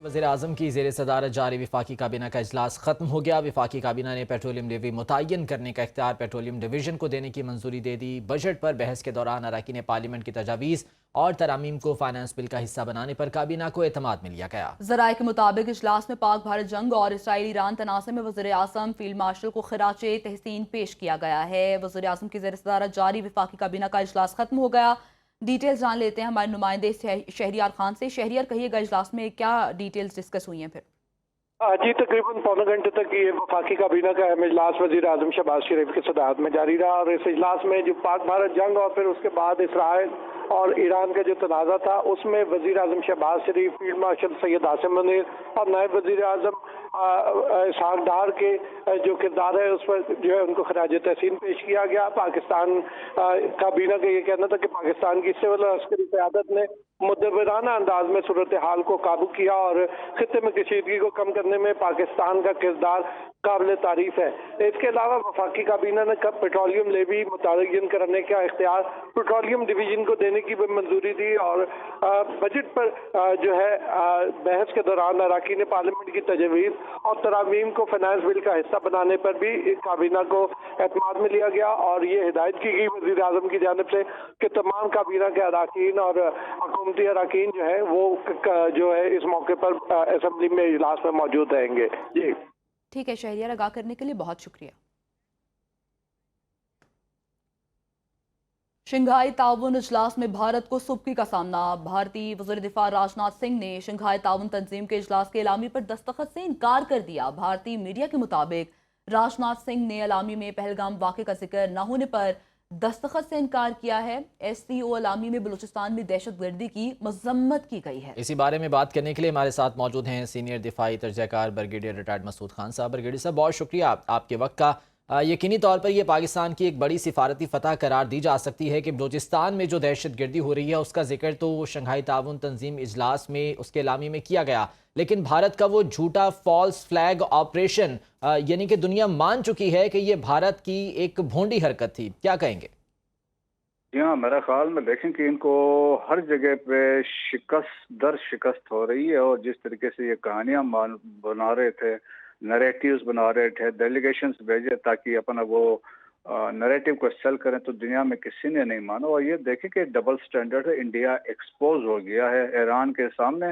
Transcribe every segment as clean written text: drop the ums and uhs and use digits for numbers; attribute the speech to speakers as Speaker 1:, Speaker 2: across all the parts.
Speaker 1: वज़ीर-ए-आज़म की ज़ेर सदारत जारी वफाकी काबीना का इजलास ख़त्म हो गया। वफाकी काबीना ने पेट्रोलियम लेवी मुतय्यन करने का इख्तियार पेट्रोलियम डिवीज़न को देने की मंजूरी दे दी। बजट पर बहस के दौरान अरकान पार्लियामेंट की तजावीज़ और तरामीम को फाइनेंस बिल का हिस्सा बनाने पर काबीना को एतमाद में लिया गया।
Speaker 2: ज़राए के मुताबिक इजलास में पाक भारत जंग और इसराइल ईरान तनाज़े में वज़ीर-ए-आज़म फील्ड मार्शल को खिराचे तहसीन पेश किया गया है। वज़ीर-ए-आज़म की ज़ेर सदारत जारी वफाकी काबीना का इजलास खत्म हो गया। डिटेल्स जान लेते हैं हमारे नुमाइंदे शहरियार खान से। शहरियार, कहिएगा इजलास में क्या डिटेल्स डिस्कस हुई हैं फिर?
Speaker 3: जी, तकरीबन पौने घंटे तक ये वफाकी काबीना का अहम इजलास वज़ीर आज़म शहबाज शरीफ की सदारत में जारी रहा और इस इजलास में जो पाक भारत जंग और फिर उसके बाद इसराइल और ईरान का जो तनाज़ा था उसमें वज़ीर आज़म शहबाज शरीफ, फील्ड मार्शल सैयद आसिम मुनीर और नायब वज़ीर आज़म इसहाक डार के जो किरदार है उस पर जो है उनको खराज तहसीन पेश किया गया। पाकिस्तान काबीना का ये कहना था कि पाकिस्तान की सिविल और अस्करी क़यादत ने मुदव्वराना अंदाज में सूरत हाल को काबू किया और खित्ते में कशीदगी को कम करने में पाकिस्तान का किरदार काबिल तारीफ है। इसके अलावा वफाकी काबीना ने कब पेट्रोलियम लेवी मुतय्यन करने का इख्तियार पेट्रोलियम डिवीजन को देने की भी मंजूरी दी और बजट पर जो है बहस के दौरान अरकान पार्लियामेंट की तजवीज़ और तरामीम को फाइनेंस बिल का हिस्सा बनाने पर भी इस काबीना को एतमाद में लिया गया और ये हिदायत की गई वज़ीर आज़म की जानिब से कि तमाम काबीना के अरकान और हुकूमती अरकान जो है वो जो है इस मौके पर असम्बली में इजलास में मौजूद रहेंगे। जी
Speaker 2: ठीक है शहरियार, आगाह करने के लिए बहुत शुक्रिया। शंघाई ताउन इजलास में भारत को सुबकी का सामना। भारतीय वज़ीर दिफा राजनाथ सिंह ने शंघाई ताउन तंजीम के इजलास के एलामी पर दस्तखत से इनकार कर दिया। भारतीय मीडिया के मुताबिक राजनाथ सिंह ने एलामी में पहलगाम वाक़े का जिक्र न होने पर दस्तखत से इनकार किया है। SCO एलामी में बलूचिस्तान में दहशत गर्दी की मजम्मत की गई है।
Speaker 1: इसी बारे में बात करने के लिए हमारे साथ मौजूद हैं सीनियर दिफाई तर्जयकार ब्रिगेडियर रिटायर्ड मसूद खान साहब। ब्रिगेडियर साहब, बहुत शुक्रिया आपके वक्त का। यकीनी तौर पर यह पाकिस्तान की एक बड़ी सिफारती फतह करार दी जा सकती है कि बलूचिस्तान में जो दहशत गर्दी हो रही है उसका जिक्र तो शंघाई ताउन तंजीम इजलास में उसके एलामी में किया गया, लेकिन भारत का वो झूठा फॉल्स फ्लैग ऑपरेशन यानी कि दुनिया मान चुकी है कि यह भारत की एक भोंडी हरकत थी, क्या कहेंगे?
Speaker 4: जी हाँ, मेरा ख्याल में देखें कि इनको हर जगह पे शिकस्त दर शिकस्त हो रही है और जिस तरीके से ये कहानियां बना रहे थे, नरेटिव्स बना रहे थे, डेलीगेशंस भेजे ताकि अपना वो नरेटिव को सेल करें, तो दुनिया में किसी ने नहीं माना। और ये देखें कि डबल स्टैंडर्ड है, इंडिया एक्सपोज हो गया है ईरान के सामने।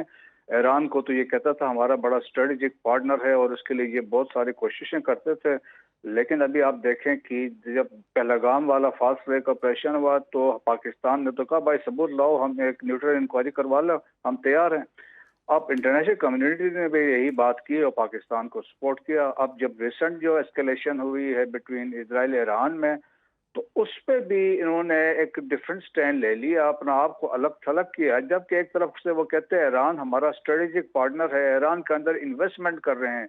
Speaker 4: ईरान को तो ये कहता था हमारा बड़ा स्ट्रेटेजिक पार्टनर है और उसके लिए ये बहुत सारी कोशिशें करते थे, लेकिन अभी आप देखें कि जब पहलगाम वाला फास्ट ट्रैक ऑपरेशन हुआ तो पाकिस्तान ने तो कहा भाई सबूत लाओ, हम एक न्यूट्रल इंक्वायरी करवा लो, हम तैयार हैं। अब इंटरनेशनल कम्युनिटी ने भी यही बात की और पाकिस्तान को सपोर्ट किया। अब जब रिसेंट जो एस्केलेशन हुई है बिटवीन इजराइल ईरान में, तो उस पे भी इन्होंने एक डिफरेंट स्टैंड ले लिया, अपना आप को अलग थलग किया। जबकि एक तरफ से वो कहते हैं ईरान हमारा स्ट्रेटेजिक पार्टनर है, ईरान के अंदर इन्वेस्टमेंट कर रहे हैं,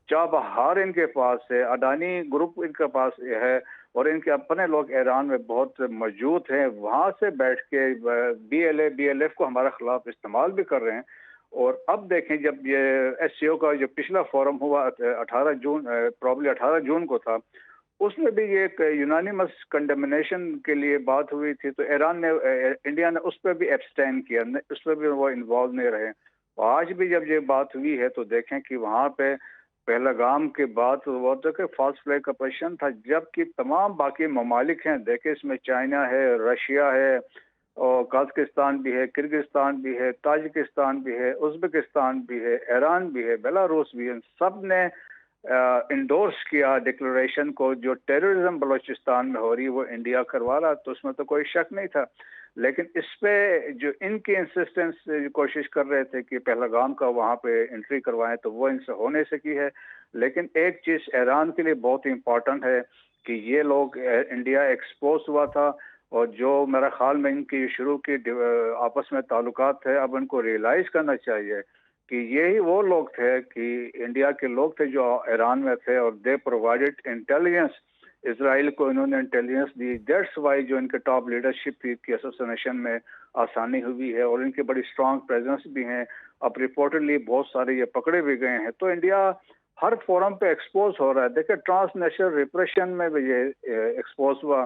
Speaker 4: चाबहार इनके पास है, अडानी ग्रुप इनके पास है और इनके अपने लोग ईरान में बहुत मौजूद हैं। वहां से बैठ के BLF को हमारे खिलाफ इस्तेमाल भी कर रहे हैं। और अब देखें जब ये SCO का जो पिछला फोरम हुआ 18 जून प्रॉब्ली 18 जून को था, उसमें भी ये एक यूनानिमस कंडेमिनेशन के लिए बात हुई थी, तो ईरान ने इंडिया ने उस पर भी एब्सटेन किया, उस पर भी वो इन्वॉल्व नहीं रहे। आज भी जब ये बात हुई है तो देखें कि वहाँ पे पहलगाम के बाद वो तो कि फास्ट फ्लैग ऑपरेशन था, जबकि तमाम बाकी ममालिक हैं, देखें इसमें चाइना है, रशिया है और कजाकिस्तान भी है, किर्गिस्तान भी है, ताजिकिस्तान भी है, उज़्बेकिस्तान भी है, ईरान भी है, बेलारूस भी है। सब ने इंडोर्स किया डिक्लेरेशन को, जो टेररिज्म बलूचिस्तान में हो रही है वो इंडिया करवा रहा, तो उसमें तो कोई शक नहीं था। लेकिन इस पे जो इनकी इंसिस्टेंस कोशिश कर रहे थे कि पहलगाम का वहाँ पे एंट्री करवाएं, तो वो इनसे हो नहीं सकी है। लेकिन एक चीज़ ईरान के लिए बहुत इंपॉर्टेंट है कि ये लोग इंडिया एक्सपोज हुआ था और जो मेरा ख्याल में इनकी शुरू की आपस में ताल्लुकात है, अब इनको रियलाइज करना चाहिए कि यही वो लोग थे कि इंडिया के लोग थे जो ईरान में थे और दे प्रोवाइडेड इंटेलिजेंस, इसराइल को इन्होंने इंटेलिजेंस दी। दैट्स वाई जो इनके टॉप लीडरशिप की एसोसिएशन में आसानी हुई है और इनके बड़ी स्ट्रांग प्रेजेंस भी हैं। अब रिपोर्टेडली बहुत सारे ये पकड़े भी गए हैं, तो इंडिया हर फोरम पे एक्सपोज हो रहा है। देखिए ट्रांसनेशनल रिप्रेशन में भी ये एक्सपोज हुआ,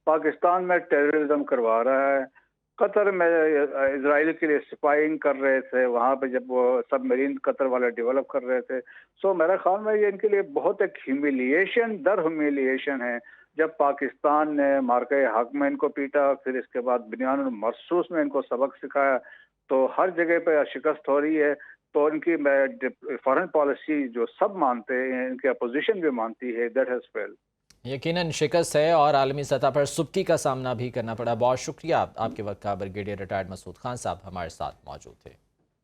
Speaker 4: पाकिस्तान में टेररिज्म करवा रहा है, قطر میں اسرائیل کے لیے سپائنگ کر رہے تھے، وہاں پہ جب وہ سب مرین قطر والے ڈیولپ کر رہے تھے. سو میرے خیال میں یہ ان کے لیے بہت ایک ہیومیلیشن در ہیومیلیشن ہے. جب پاکستان نے مارکہ حق میں ان کو پیٹا، پھر اس کے بعد بنیان مرصوص میں ان کو سبق سکھایا، تو ہر جگہ پہ شکست ہو رہی ہے. تو ان کی فارن پالیسی جو سب مانتے ہیں، ان کی اپوزیشن بھی مانتی ہے، دیٹ ہیز فیلڈ.
Speaker 1: یقیناً شکست ہے اور عالمی سطح پر سبکی کا سامنا بھی کرنا پڑا. بہت شکریہ آپ کے وقت کا. بریگیڈیئر ریٹائرڈ مسعود خان صاحب ہمارے ساتھ موجود تھے.